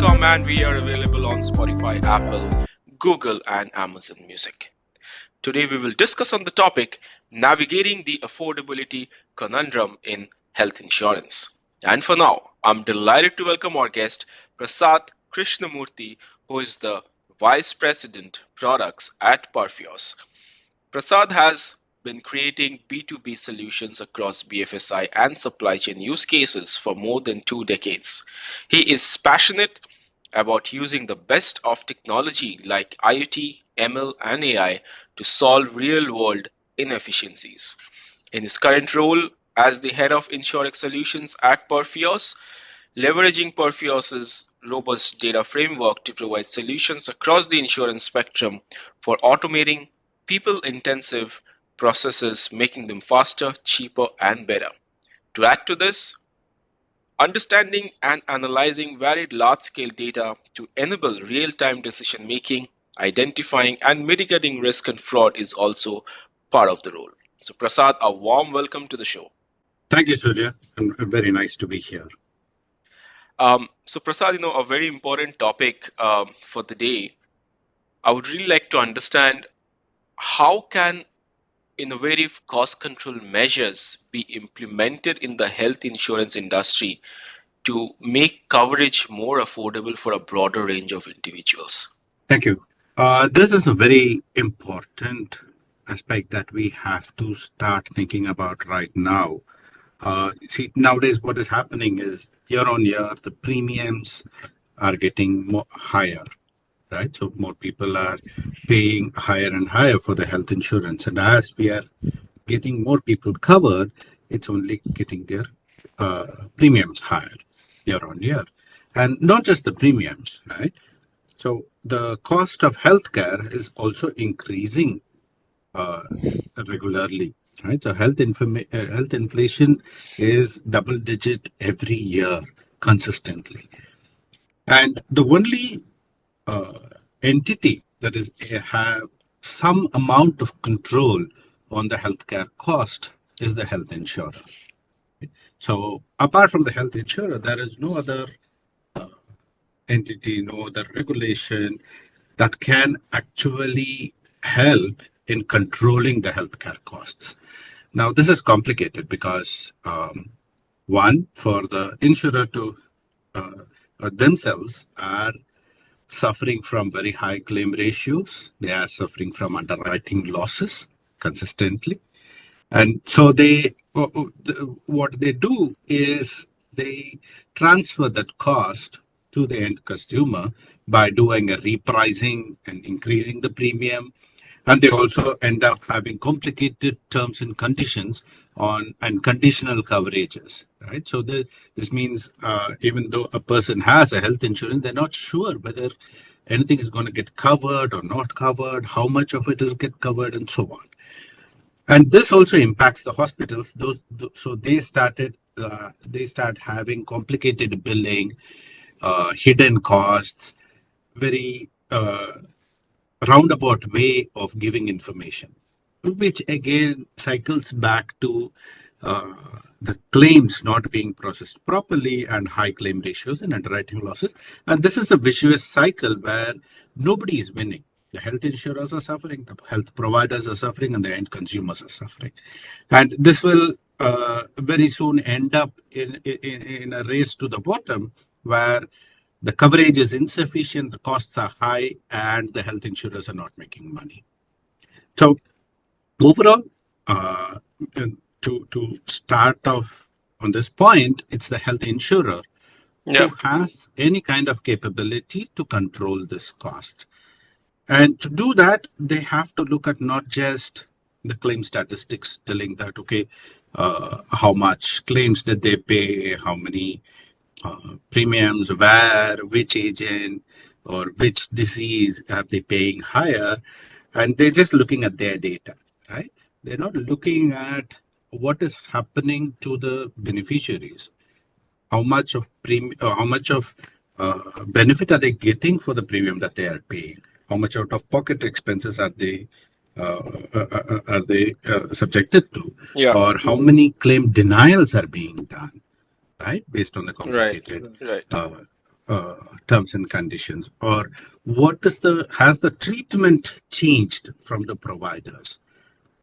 unravel.com, and we are available on Spotify, Apple, Google, and Amazon Music. Today we will discuss on the topic navigating the affordability conundrum in health insurance. And for now, I'm delighted to welcome our guest Prasad Krishnamurthy, who is the Vice President Products at Parfios. Prasad has been creating B2B solutions across BFSI and supply chain use cases for more than 2 decades. He is passionate about using the best of technology like IoT, ML, and AI to solve real world inefficiencies. In his current role as the head of Insurtech solutions at Perfios, leveraging Perfios's robust data framework to provide solutions across the insurance spectrum for automating people-intensive processes, making them faster, cheaper, and better. To add to this, understanding and analyzing varied large-scale data to enable real-time decision-making, identifying and mitigating risk and fraud is also part of the role. So Prasad, a warm welcome to the show. Thank you, Surya, and very nice to be here. So Prasad, a very important topic for the day. I would really like to understand how can innovative cost control measures be implemented in the health insurance industry to make coverage more affordable for a broader range of individuals? Thank you. This is a very important aspect that we have to start thinking about right now. See, nowadays what is happening is year on year, the premiums are getting more higher, right? So more people are paying higher and higher for the health insurance. And as we are getting more people covered, it's only getting their premiums higher year on year. And not just the premiums, right? So the cost of healthcare is also increasing regularly, right? So health inflation is double digit every year consistently. And the only entity that is have some amount of control on the healthcare cost is the health insurer. So apart from the health insurer, there is no other entity, no other regulation that can actually help in controlling the healthcare costs. Now, this is complicated because one, for the insurer to themselves are suffering from very high claim ratios. They are suffering from underwriting losses consistently. And so what they do is they transfer that cost to the end consumer by doing a repricing and increasing the premium. And they also end up having complicated terms and conditions and conditional coverages, right? So this means even though a person has a health insurance, they're not sure whether anything is going to get covered or not covered, how much of it is get covered, and so on. And this also impacts the hospitals. So they start having complicated billing, hidden costs, very roundabout way of giving information, which again cycles back to the claims not being processed properly and high claim ratios and underwriting losses. And this is a vicious cycle where nobody is winning. The health insurers are suffering, the health providers are suffering, and the end consumers are suffering. And this will very soon end up in a race to the bottom where the coverage is insufficient, the costs are high, and the health insurers are not making money. So overall, to start off on this point, it's the health insurer who has any kind of capability to control this cost. And to do that, they have to look at not just the claim statistics telling that, okay, how much claims did they pay, how many premiums, where, which agent, or which disease are they paying higher, and they're just looking at their data, right? They're not looking at what is happening to the beneficiaries. How much of benefit are they getting for the premium that they are paying? How much out of pocket expenses are they subjected to? Yeah. Or how many claim denials are being done, right? Based on the complicated terms and conditions, or what is the has the treatment changed from the providers,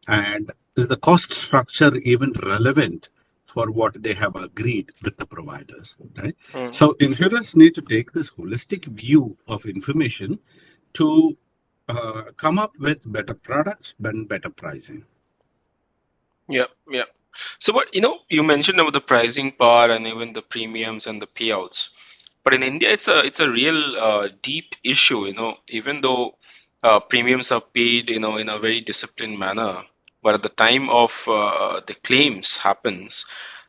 and is the cost structure even relevant for what they have agreed with the providers, right? Mm. So insurers need to take this holistic view of information to come up with better products and better pricing. Yeah, yeah. So, what you mentioned about the pricing part and even the premiums and the payouts. But in India, it's a real deep issue. Even though premiums are paid, in a very disciplined manner, but at the time of the claims happens,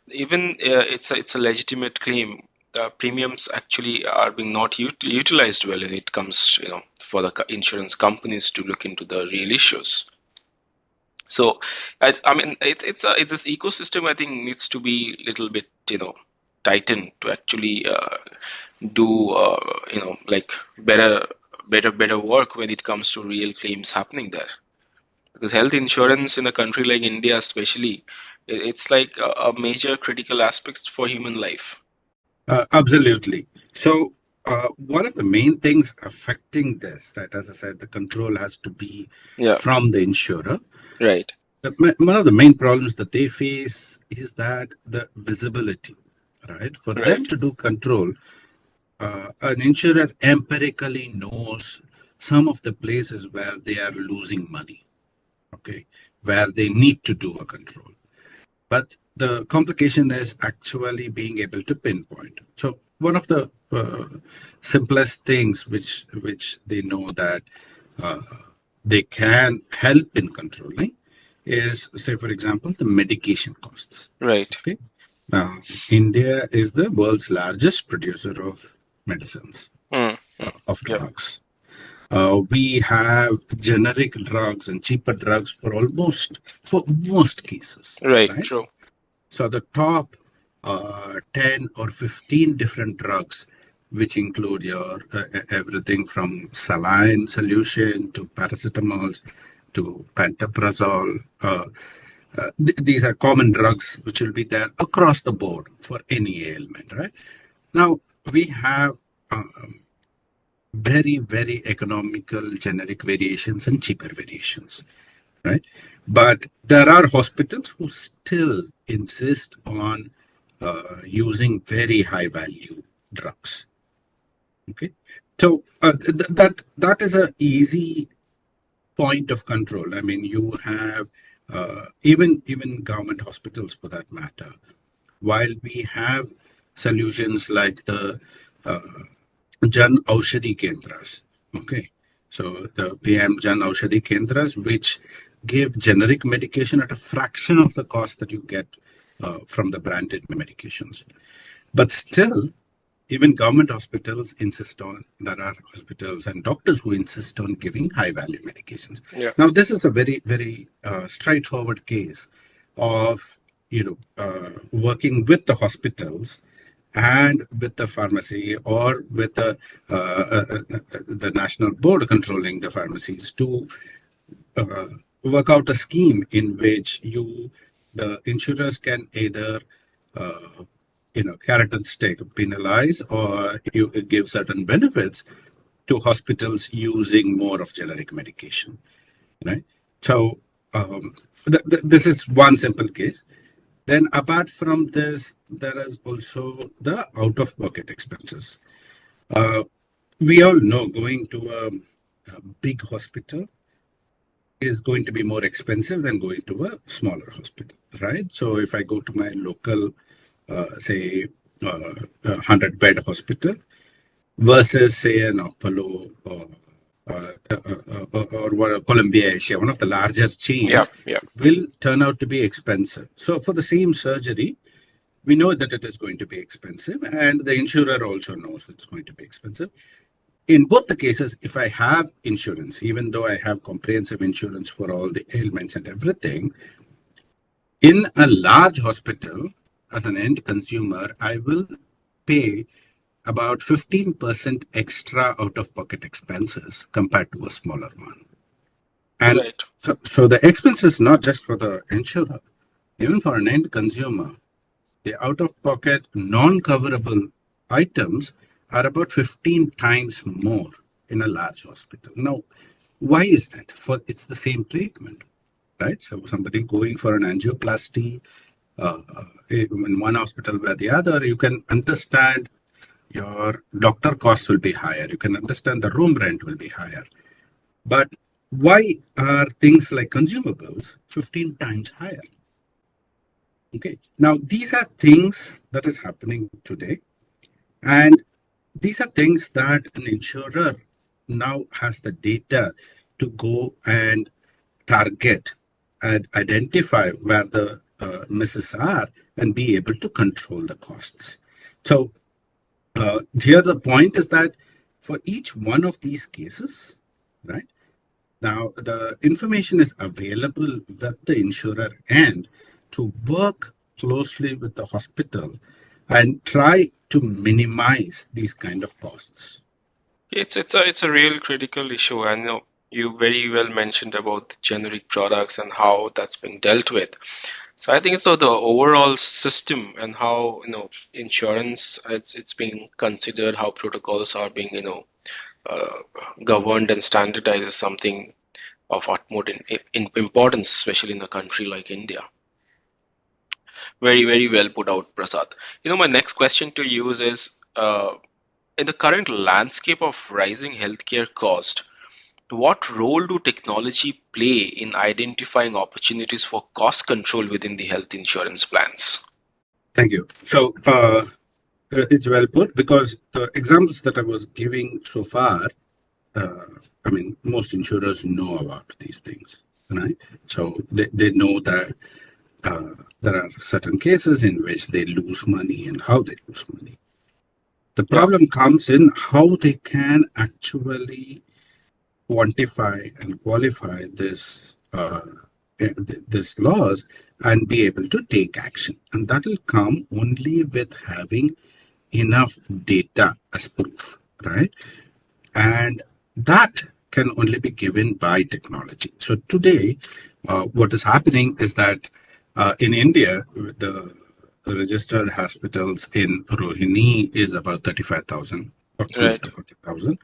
even it's a legitimate claim. The premiums actually are being not utilized well when it comes, for the insurance companies to look into the real issues. So, I mean, this ecosystem, I think, needs to be little bit, tightened to actually do, like better work when it comes to real claims happening there. Because health insurance in a country like India, especially, it's like a major critical aspect for human life. Absolutely. So, one of the main things affecting this, right, as I said, the control has to be Yeah. from the insurer. Right. One of the main problems that they face is that the visibility, right? For them Right. to do control, an insurer empirically knows some of the places where they are losing money, okay, where they need to do a control. But the complication is actually being able to pinpoint. So one of the simplest things which they know that uh, they can help in controlling is, say, for example, the medication costs. Right. Okay, now India is the world's largest producer of medicines, Mm, mm. of Yep. drugs. We have generic drugs and cheaper drugs for most cases, Right. right? True. So the top 10 or 15 different drugs, which include your everything from saline solution to paracetamol to pantoprazole. These are common drugs which will be there across the board for any ailment, right? Now, we have very economical generic variations and cheaper variations, right? But there are hospitals who still insist on using very high value drugs. Okay, so that is a easy point of control. I mean, you have even government hospitals for that matter. While we have solutions like the Jan Aushadhi Kendras. Okay. So the PM Jan Aushadhi Kendras, which give generic medication at a fraction of the cost that you get from the branded medications. But still, even government hospitals insist on, there are hospitals and doctors who insist on giving high value medications. Yeah. Now, this is a very straightforward case of, working with the hospitals and with the pharmacy or with the national board controlling the pharmacies to uh, work out a scheme in which the insurers can either carrot and stick, penalize, or you give certain benefits to hospitals using more of generic medication, right? So this is one simple case. Then apart from this, there is also the out-of-pocket expenses. Uh, we all know going to a big hospital is going to be more expensive than going to a smaller hospital, right? So if I go to my local, say, 100-bed hospital versus, say, an Apollo or Columbia Asia, one of the larger Yeah. chains, Yeah. will turn out to be expensive. So for the same surgery, we know that it is going to be expensive, and the insurer also knows that it's going to be expensive. In both the cases, if I have insurance, even though I have comprehensive insurance for all the ailments and everything, in a large hospital, as an end consumer, I will pay about 15% extra out of pocket expenses compared to a smaller one. And Right. so the expense is not just for the insurer, even for an end consumer, the out of pocket non coverable items are about 15 times more in a large hospital. Now, why is that? For it's the same treatment, right? So somebody going for an angioplasty uh, in one hospital where the other, you can understand your doctor costs will be higher. You can understand the room rent will be higher. But why are things like consumables 15 times higher? Okay. Now, these are things that is happening today. And these are things that an insurer now has the data to go and target and identify where the misses are and be able to control the costs. So here the point is that for each one of these cases, right, now the information is available with the insurer and to work closely with the hospital and try to minimize these kind of costs. It's a real critical issue, and you very well mentioned about the generic products and how that's being dealt with. So I think so the overall system and how insurance it's being considered, how protocols are being uh, governed and standardized is something of utmost in importance, especially in a country like India. Very, very well put out, Prasad. My next question to you is in the current landscape of rising healthcare cost, what role do technology play in identifying opportunities for cost control within the health insurance plans? Thank you. So it's well put because the examples that I was giving so far, uh, I mean, most insurers know about these things, right? So they know that there are certain cases in which they lose money and how they lose money. The Yeah, problem comes in how they can actually quantify and qualify this laws and be able to take action, and that will come only with having enough data as proof, right? And that can only be given by technology. So today, what is happening is that in India, the registered hospitals in Rohini is about 35,000 or close right. to 40,000,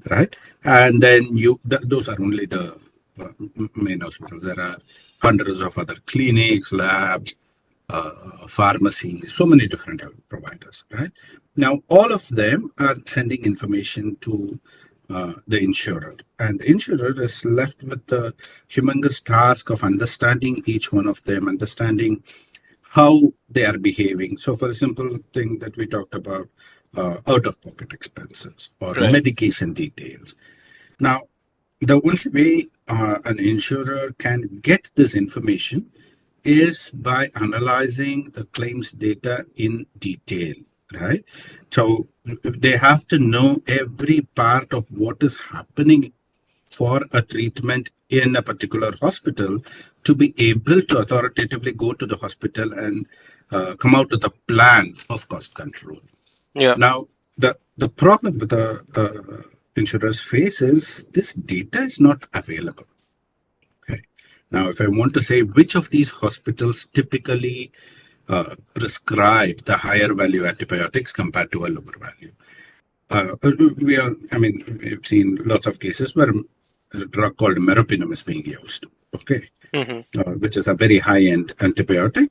right? And then those are only the main hospitals. There are hundreds of other clinics, labs, pharmacies, so many different health providers, right? Now, all of them are sending information to the insurer, and the insurer is left with the humongous task of understanding each one of them, understanding how they are behaving. So, for a simple thing that we talked about, out of pocket expenses or Right. medication details. Now, the only way an insurer can get this information is by analyzing the claims data in detail, right? So they have to know every part of what is happening for a treatment in a particular hospital to be able to authoritatively go to the hospital and come out with a plan of cost control. Yeah. Now, the problem with the insurers face is this data is not available. Okay. Now, if I want to say which of these hospitals typically prescribe the higher value antibiotics compared to a lower value, I mean, we've seen lots of cases where a drug called meropenem is being used, okay, Hmm. which is a very high end antibiotic.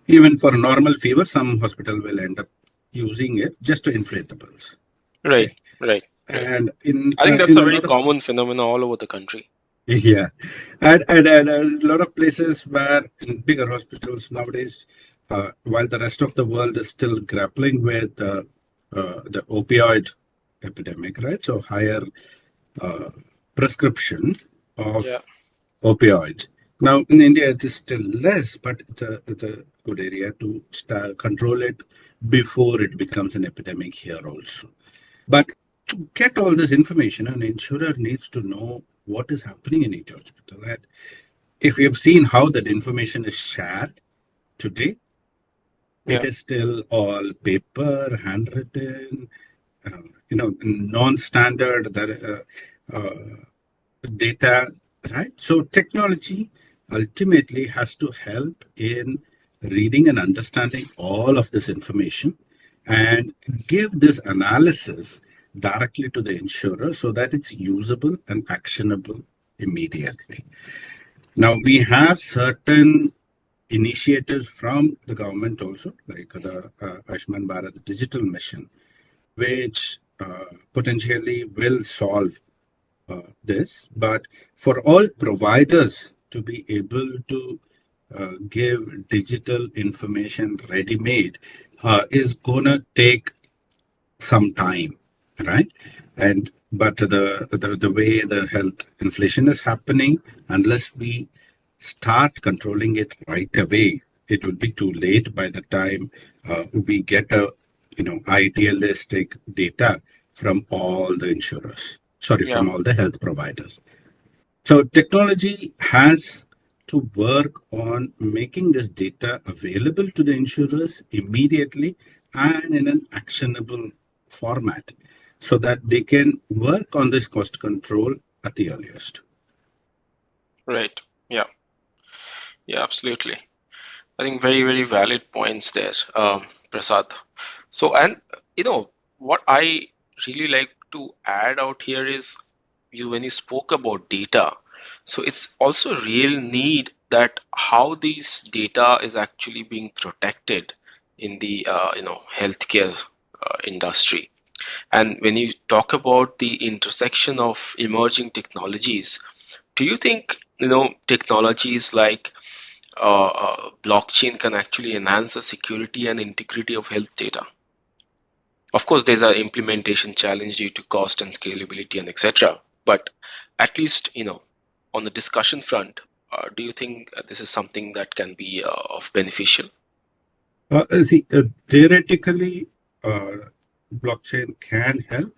Even for a normal fever, some hospital will end up using it just to inflate the bills. Right. Okay, Right. Right. and I think that's in a a very lot of common phenomenon all over the country. yeah, and a lot of places where in bigger hospitals nowadays, while the rest of the world is still grappling with the opioid epidemic, right? So higher uh, prescription Yeah. of opioids. Now in India it is still less, but it's a good area to start control it before it becomes an epidemic here also. But to get all this information, an insurer needs to know what is happening in each hospital. And if you've seen how that information is shared today, it Yeah. is still all paper, handwritten, non-standard data, right? So technology ultimately has to help in reading and understanding all of this information and give this analysis directly to the insurer so that it's usable and actionable immediately. Now, we have certain initiatives from the government also, like the Ayushman Bharat Digital Mission, which potentially will solve this. But for all providers to be able to give digital information ready made is going to take some time, right? And but the way the health inflation is happening, unless we start controlling it right away, it will be too late by the time we get a idealistic data from all the insurers. Sorry, Yeah. from all the health providers. So technology has to work on making this data available to the insurers immediately and in an actionable format so that they can work on this cost control at the earliest. Right. Yeah. Yeah. Absolutely. I think very, very valid points there, Prasad. So, and what I really like to add out here is you when you spoke about data. So it's also a real need that how these data is actually being protected in the healthcare industry. And when you talk about the intersection of emerging technologies, do you think technologies like blockchain can actually enhance the security and integrity of health data? Of course, there's an implementation challenge due to cost and scalability and etc. But at least, on the discussion front, do you think this is something that can be of beneficial? Theoretically, uh, blockchain can help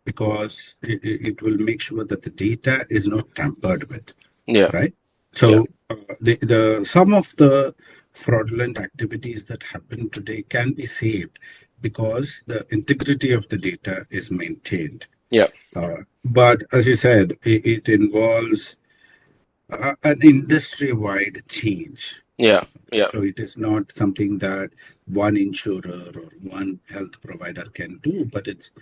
because it will make sure that the data is not tampered with, Yeah, right? yeah, So the some of the fraudulent activities that happen today can be saved because the integrity of the data is maintained. yeah, But as you said, it involves an industry-wide change. yeah, yeah, So it is not something that one insurer or one health provider can do, but it's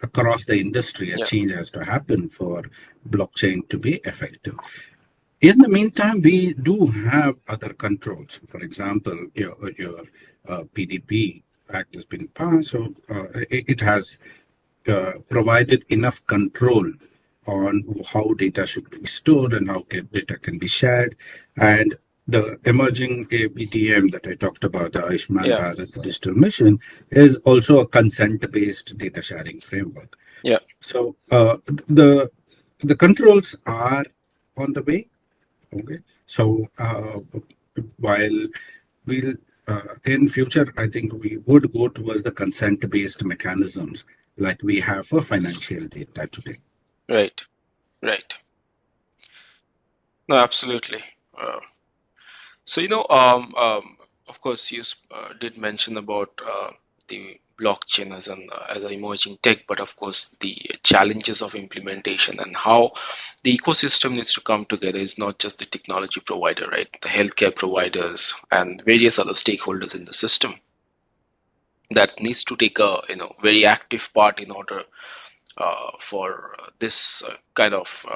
across the industry. A yeah, change has to happen for blockchain to be effective. In the meantime, we do have other controls. For example, your PDP Act has been passed, so it has provided enough control on how data should be stored and how data can be shared. And the emerging ABDM that I talked about, the Ayushman yeah, Bharat Digital Mission, is also a consent-based data sharing framework. yeah. So the controls are on the way. Okay. So while we'll in future, I think we would go towards the consent-based mechanisms like we have for financial data today. Right, right. No, absolutely. Uh, So, of course, you did mention about the blockchain as an emerging tech, but of course, the challenges of implementation and how the ecosystem needs to come together is not just the technology provider, right? The healthcare providers and various other stakeholders in the system that needs to take a very active part in order for this kind of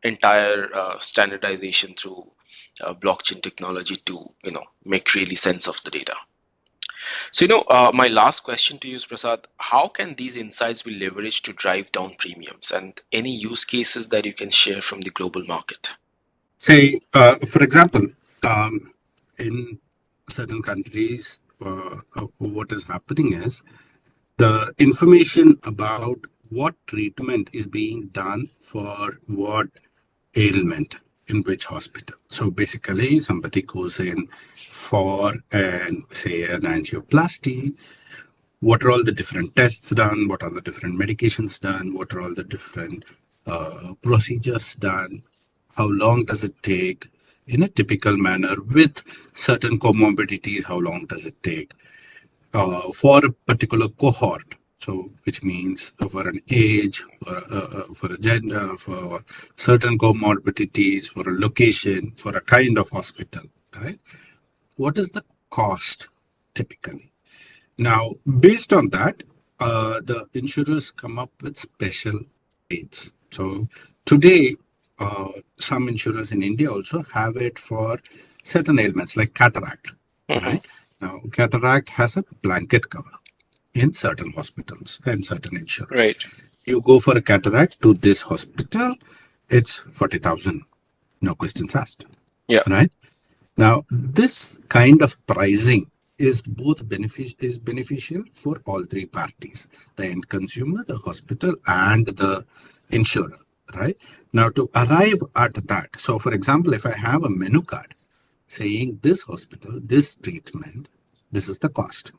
entire standardization through blockchain technology to make really sense of the data. So my last question to you is, Prasad, how can these insights be leveraged to drive down premiums and any use cases that you can share from the global market? Say, for example, in certain countries, what is happening is the information about what treatment is being done for what ailment in which hospital. So basically, somebody goes in for an say an angioplasty. What are all the different tests done? What are the different medications done? What are all the different procedures done? How long does it take in a typical manner with certain comorbidities? How long does it take for a particular cohort? So, which means for an age, for a gender, for certain comorbidities, for a location, for a kind of hospital, right? What is the cost typically? Now, based on that, the insurers come up with special rates. So today, some insurers in India also have it for certain ailments like cataract, Hmm. right? Now, cataract has a blanket cover in certain hospitals and certain insurers. Right. You go for a cataract to this hospital, it's 40,000, no questions asked, Yeah. right? Now, this kind of pricing is beneficial for all three parties, the end consumer, the hospital, and the insurer, right? Now, to arrive at that, so for example, if I have a menu card saying this hospital, this treatment, this is the cost.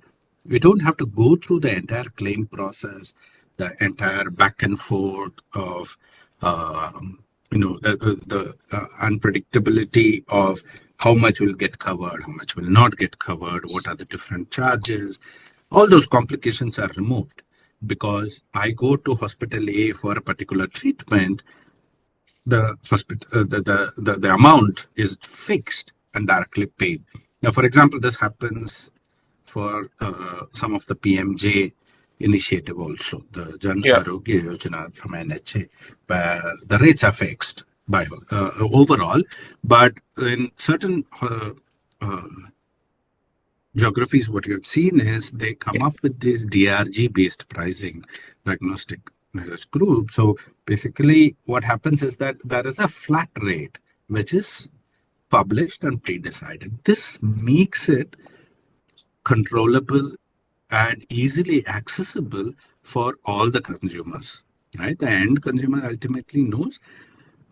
We don't have to go through the entire claim process, the entire back and forth of, the unpredictability of how much will get covered, how much will not get covered, what are the different charges. All those complications are removed because I go to hospital A for a particular treatment, the hospital the amount is fixed and directly paid. Now, for example, this happens for some of the PMJ initiative also, the Jan Yeah. Arogya Yojana from NHA, where the rates are fixed by overall, but in certain geographies, what you have seen is they come up with this DRG based pricing, diagnostic research group. So basically, what happens is that there is a flat rate which is published and pre decided. This makes it controllable and easily accessible for all the consumers, right? The end consumer ultimately knows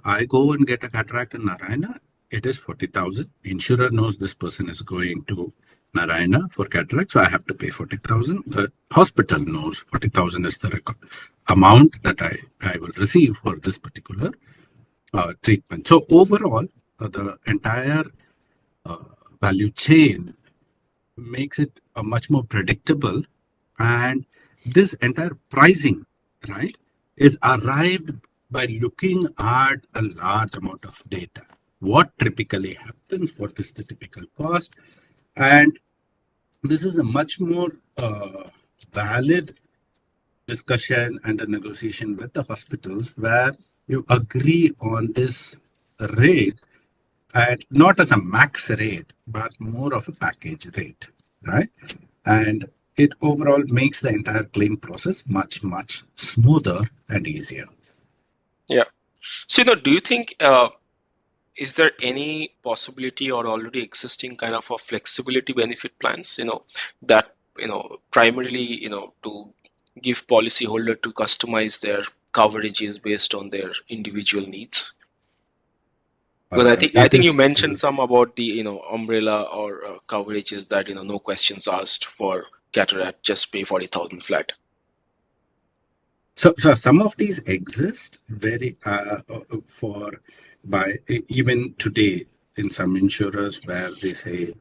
I go and get a cataract in Narayana, it is 40,000. Insurer knows this person is going to Narayana for cataract, so I have to pay 40,000. The hospital knows 40,000 is the record amount that I will receive for this particular treatment. So overall, the entire value chain makes it a much more predictable, and this entire pricing, right, is arrived by looking at a large amount of data. What typically happens, what is the typical cost, and this is a much more valid discussion and a negotiation with the hospitals where you agree on this rate, and not as a max rate, but more of a package rate, right? And it overall makes the entire claim process much, much smoother and easier. Yeah. So, do you think is there any possibility or already existing kind of a flexibility benefit plans, that, primarily, to give policyholder to customize their coverages based on their individual needs? Because I It think you is mentioned some about the, umbrella or coverages that, no questions asked for cataract, just pay 40,000 flat. so some of these exist very for by even today in some insurers where they say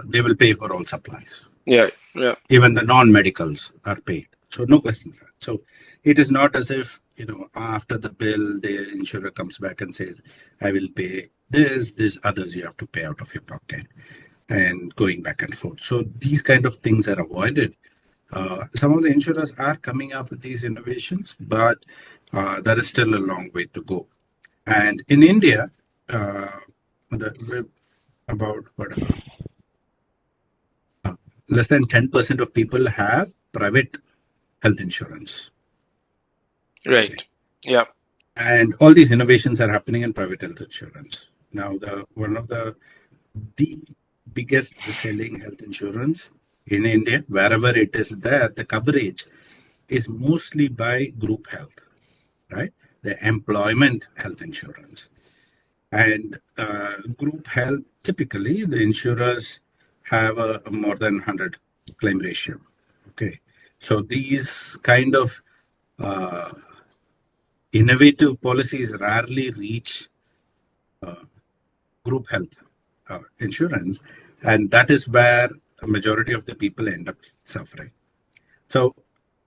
they will pay for all supplies. Yeah, yeah, Even the non-medicals are paid. So no questions asked. So it is not as if, after the bill, the insurer comes back and says, I will pay this, others you have to pay out of your pocket and going back and forth. So these kind of things are avoided. Some of the insurers are coming up with these innovations, but there is still a long way to go. And in India, the about what less than 10% of people have private health insurance. right. Yeah, And all these innovations are happening in private health insurance. Now, the one of the biggest selling health insurance in India, wherever it is there, the coverage is mostly by group health, right? The employment health insurance. And group health, typically, the insurers have a more than 100 claim ratio. Okay. So these kind of innovative policies rarely reach group health insurance, and that is where a majority of the people end up suffering. So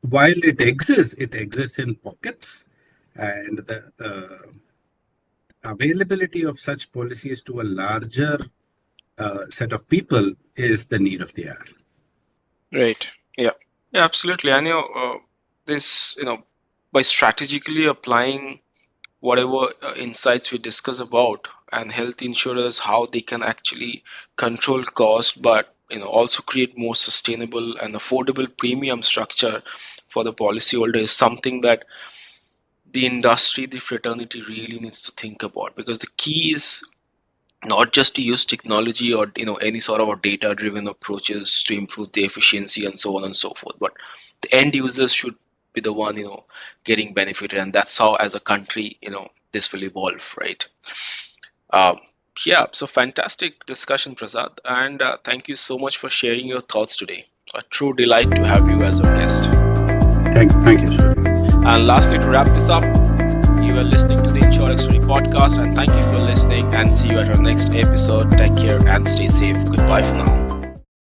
while it exists in pockets, and the availability of such policies to a larger set of people is the need of the hour. Right. Yeah. Yeah, absolutely. And this, by strategically applying whatever insights we discuss about and health insurers, how they can actually control cost, but also create more sustainable and affordable premium structure for the policyholder is something that the industry, the fraternity really needs to think about, because the key is not just to use technology or any sort of data driven approaches to improve the efficiency and so on and so forth, but the end users should be the one getting benefited, and that's how as a country this will evolve, right? um, yeah, so fantastic discussion, Prasad, and thank you so much for sharing your thoughts today. A true delight to have you as our guest. Thank you, sir. And lastly, to wrap this up, you are listening to the Insurance Story podcast, and thank you for listening. And see you at our next episode. Take care and stay safe. Goodbye for now.